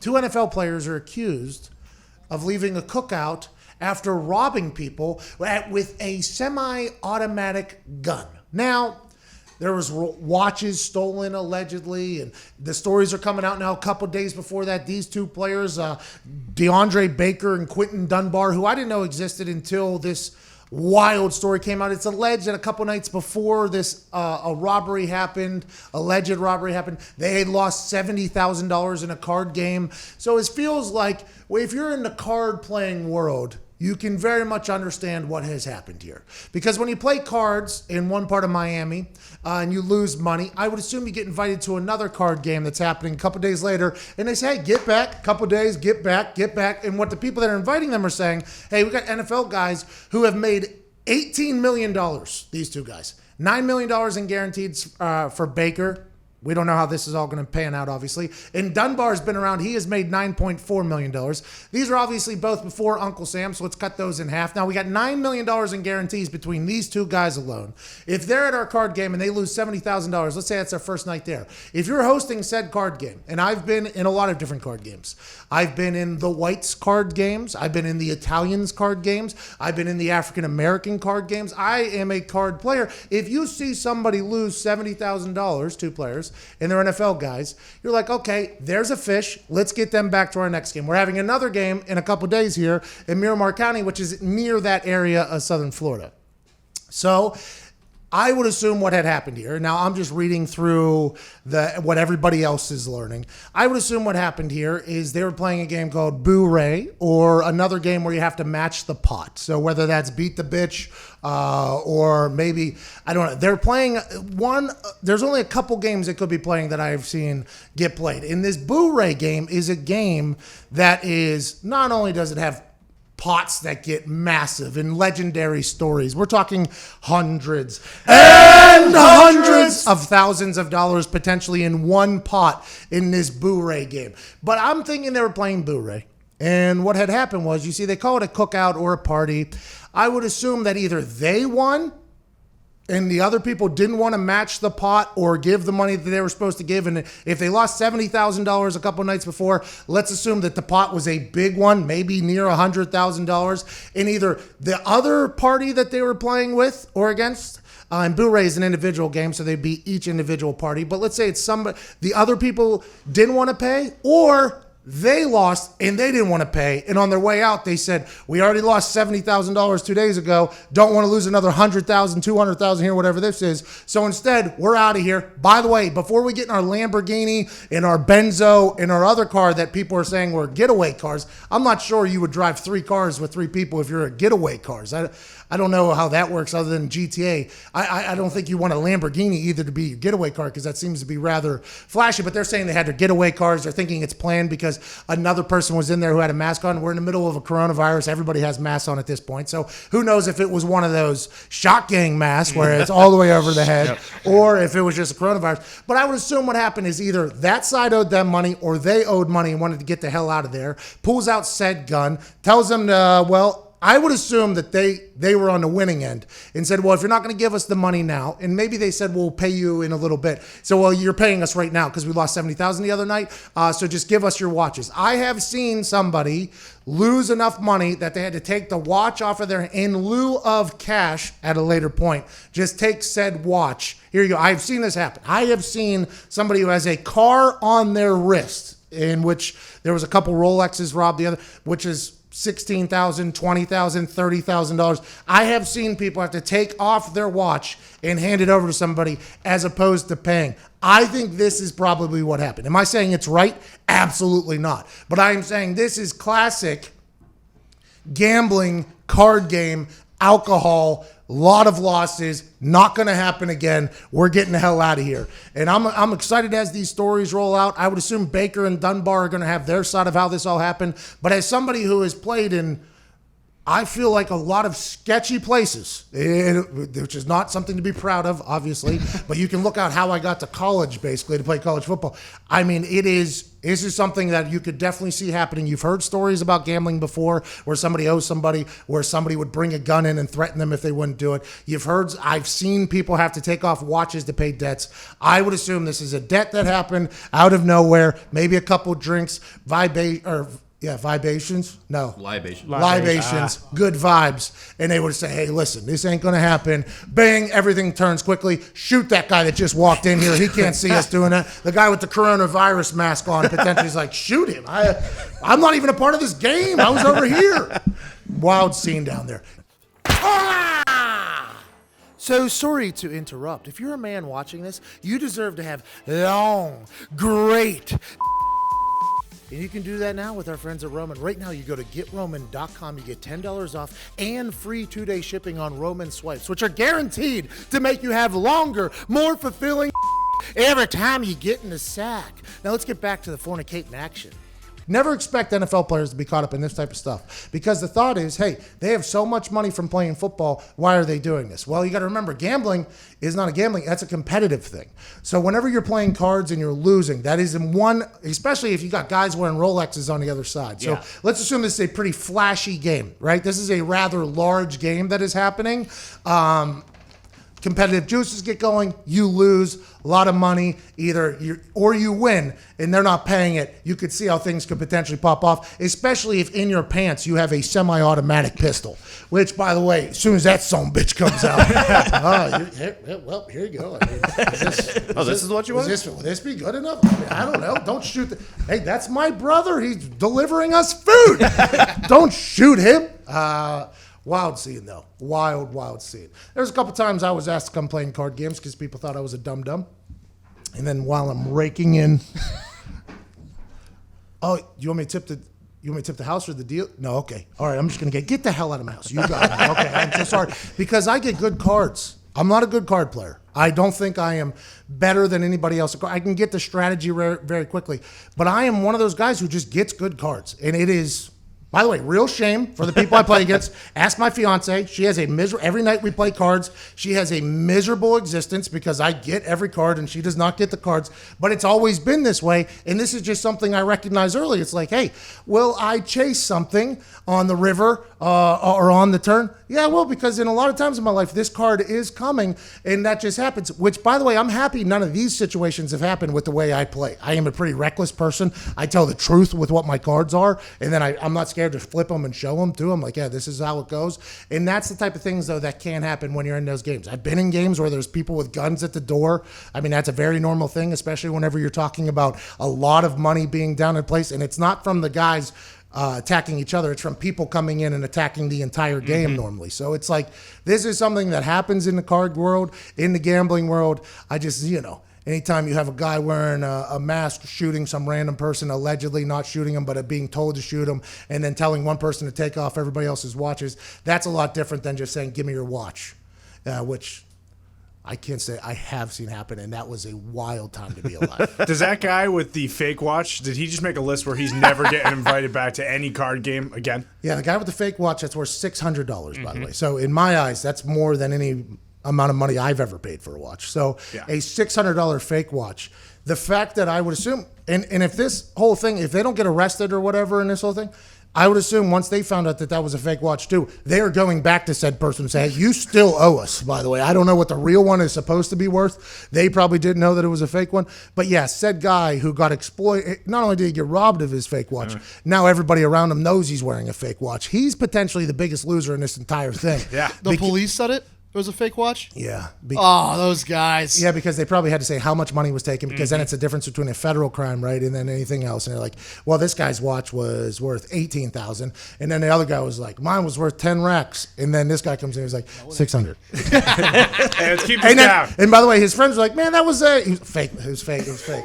Two NFL players are accused of leaving a cookout after robbing people with a semi-automatic gun. Now, there was watches stolen allegedly, and the stories are coming out now a couple days before that. These two players, Deandre Baker and Quinton Dunbar, who I didn't know existed until this wild story came out. It's alleged that a couple nights before this alleged robbery happened, they had lost $70,000 in a card game. So it feels like, well, if you're in the card playing world, you can very much understand what has happened here. Because when you play cards in one part of Miami and you lose money, I would assume you get invited to another card game that's happening a couple days later, and they say, hey, get back, couple days, get back. And what the people that are inviting them are saying, hey, we got NFL guys who have made $18 million, these two guys. $9 million in guaranteed for Baker. We don't know how this is all going to pan out, obviously. And Dunbar's been around. He has made $9.4 million. These are obviously both before Uncle Sam, so let's cut those in half. Now, we got $9 million in guarantees between these two guys alone. If they're at our card game and they lose $70,000, let's say that's their first night there. If you're hosting said card game, and I've been in a lot of different card games. I've been in the whites card games. I've been in the Italians card games. I've been in the African-American card games. I am a card player. If you see somebody lose $70,000, two players, and they're NFL guys, you're like, okay, there's a fish. Let's get them back to our next game. We're having another game in a couple days here in Miramar County, which is near that area of Southern Florida. So I would assume what had happened here. Now, I'm just reading through what everybody else is learning. I would assume what happened here is they were playing a game called Boo Ray, or another game where you have to match the pot. So whether that's Beat the Bitch or maybe, I don't know. They're playing one. There's only a couple games they could be playing that I've seen get played. And this Boo Ray game is a game that is, not only does it have pots that get massive and legendary stories. We're talking hundreds and hundreds of thousands of dollars potentially in one pot in this Boo Ray game. But I'm thinking they were playing Boo Ray. And what had happened was, you see, they call it a cookout or a party. I would assume that either they won and the other people didn't want to match the pot or give the money that they were supposed to give. And if they lost $70,000 a couple nights before, let's assume that the pot was a big one, maybe near $100,000. And either the other party that they were playing with or against, and Boo Ray is an individual game, so they'd be each individual party. But let's say it's somebody, the other people didn't want to pay, or they lost and they didn't want to pay. And on their way out, they said, we already lost $70,000 2 days ago. Don't want to lose another $100,000, $200,000 here, whatever this is. So instead, we're out of here. By the way, before we get in our Lamborghini, in our Benzo, in our other car that people are saying were getaway cars, I'm not sure you would drive 3 cars with 3 people if you're a getaway cars. I don't know how that works other than GTA. I don't think you want a Lamborghini either to be your getaway car, because that seems to be rather flashy. But they're saying they had their getaway cars. They're thinking it's planned because another person was in there who had a mask on. We're in the middle of a coronavirus. Everybody has masks on at this point. So who knows if it was one of those shock gang masks where it's all the way over the head, or if it was just a coronavirus. But I would assume what happened is either that side owed them money or they owed money and wanted to get the hell out of there, pulls out said gun, tells them, I would assume that they were on the winning end and said, well, if you're not going to give us the money now, and maybe they said, we'll pay you in a little bit. So, well, you're paying us right now because we lost $70,000 the other night. So just give us your watches. I have seen somebody lose enough money that they had to take the watch off of their, in lieu of cash at a later point. Just take said watch. Here you go. I've seen this happen. I have seen somebody who has a car on their wrist, in which there was a couple Rolexes robbed, the other, which is $16,000, $20,000, $30,000. I have seen people have to take off their watch and hand it over to somebody as opposed to paying. I think this is probably what happened. Am I saying it's right? Absolutely not. But I am saying this is classic gambling, card game, alcohol, lot of losses, not going to happen again. We're getting the hell out of here. And I'm excited as these stories roll out. I would assume Baker and Dunbar are going to have their side of how this all happened. But as somebody who has played in I feel like a lot of sketchy places, which is not something to be proud of, obviously, but you can look out how I got to college, basically, to play college football. I mean, this is something that you could definitely see happening. You've heard stories about gambling before where somebody owes somebody, where somebody would bring a gun in and threaten them if they wouldn't do it. I've seen people have to take off watches to pay debts. I would assume this is a debt that happened out of nowhere, maybe a couple drinks, vibations? No. Libations. Good vibes. And they would say, hey, listen, this ain't going to happen. Bang, everything turns quickly. Shoot that guy that just walked in here. He can't see us doing that. The guy with the coronavirus mask on potentially is like, shoot him. I'm not even a part of this game. I was over here. Wild scene down there. So sorry to interrupt. If you're a man watching this, you deserve to have long, great... And you can do that now with our friends at Roman. Right now, you go to GetRoman.com. You get $10 off and free 2-day shipping on Roman swipes, which are guaranteed to make you have longer, more fulfilling every time you get in the sack. Now, let's get back to the fornicating action. Never expect NFL players to be caught up in this type of stuff because the thought is, hey, they have so much money from playing football. Why are they doing this? Well, you got to remember, gambling is not a gambling. That's a competitive thing. So whenever you're playing cards and you're losing, that is in one, especially if you got guys wearing Rolexes on the other side. So let's assume this is a pretty flashy game, right? This is a rather large game that is happening. Competitive juices get going, you lose a lot of money, or you win, and they're not paying it. You could see how things could potentially pop off, especially if in your pants you have a semi-automatic pistol, which, by the way, as soon as that son of a bitch comes out, well, here you go. I mean, this is what you want? Will this be good enough? I mean, I don't know. Don't shoot. Hey, that's my brother. He's delivering us food. Don't shoot him. Wild scene, though. Wild scene. There's a couple times I was asked to come playing card games because people thought I was a dum-dum. And then while I'm raking in... Oh, you want me to tip the house or the deal? No, okay. All right, I'm just going to get the hell out of my house. You got it. Okay, I'm so sorry. Because I get good cards. I'm not a good card player. I don't think I am better than anybody else. I can get the strategy very quickly. But I am one of those guys who just gets good cards. And it is... By the way, real shame for the people I play against. Ask my fiance. She has a every night we play cards, she has a miserable existence because I get every card and she does not get the cards. But it's always been this way. And this is just something I recognized early. It's like, hey, will I chase something on the river or on the turn? Yeah, well, because in a lot of times in my life, this card is coming and that just happens. Which, by the way, I'm happy none of these situations have happened with the way I play. I am a pretty reckless person. I tell the truth with what my cards are. And then I'm not scared to flip them and show them to them. Like, yeah, this is how it goes. And that's the type of things, though, that can happen when you're in those games. I've been in games where there's people with guns at the door. I mean, that's a very normal thing, especially whenever you're talking about a lot of money being down in place. And it's not from the guys attacking each other. It's from people coming in and attacking the entire game normally. So it's like, this is something that happens in the card world, in the gambling world. I just, anytime you have a guy wearing a mask shooting some random person, allegedly not shooting him, but being told to shoot him, and then telling one person to take off everybody else's watches, that's a lot different than just saying, give me your watch, which I can't say I have seen happen, and that was a wild time to be alive. Does that guy with the fake watch, did he just make a list where he's never getting invited back to any card game again? Yeah, the guy with the fake watch, that's worth $600, by the way. So in my eyes, that's more than any amount of money I've ever paid for a watch. So a $600 fake watch. The fact that I would assume, and if this whole thing, if they don't get arrested or whatever in this whole thing, I would assume once they found out that that was a fake watch too, they are going back to said person and say, hey, you still owe us, by the way. I don't know what the real one is supposed to be worth. They probably didn't know that it was a fake one. But yeah, said guy who got exploited, not only did he get robbed of his fake watch, now everybody around him knows he's wearing a fake watch. He's potentially the biggest loser in this entire thing. Yeah. The police said it? It was a fake watch? Yeah. Those guys. Yeah, because they probably had to say how much money was taken, because then it's a difference between a federal crime, right, and then anything else. And they're like, well, this guy's watch was worth $18,000, and then the other guy was like, mine was worth 10 racks, and then this guy comes in and he's like, 600. Let's keep this down. And by the way, his friends were like, man, that was he was fake. It was fake.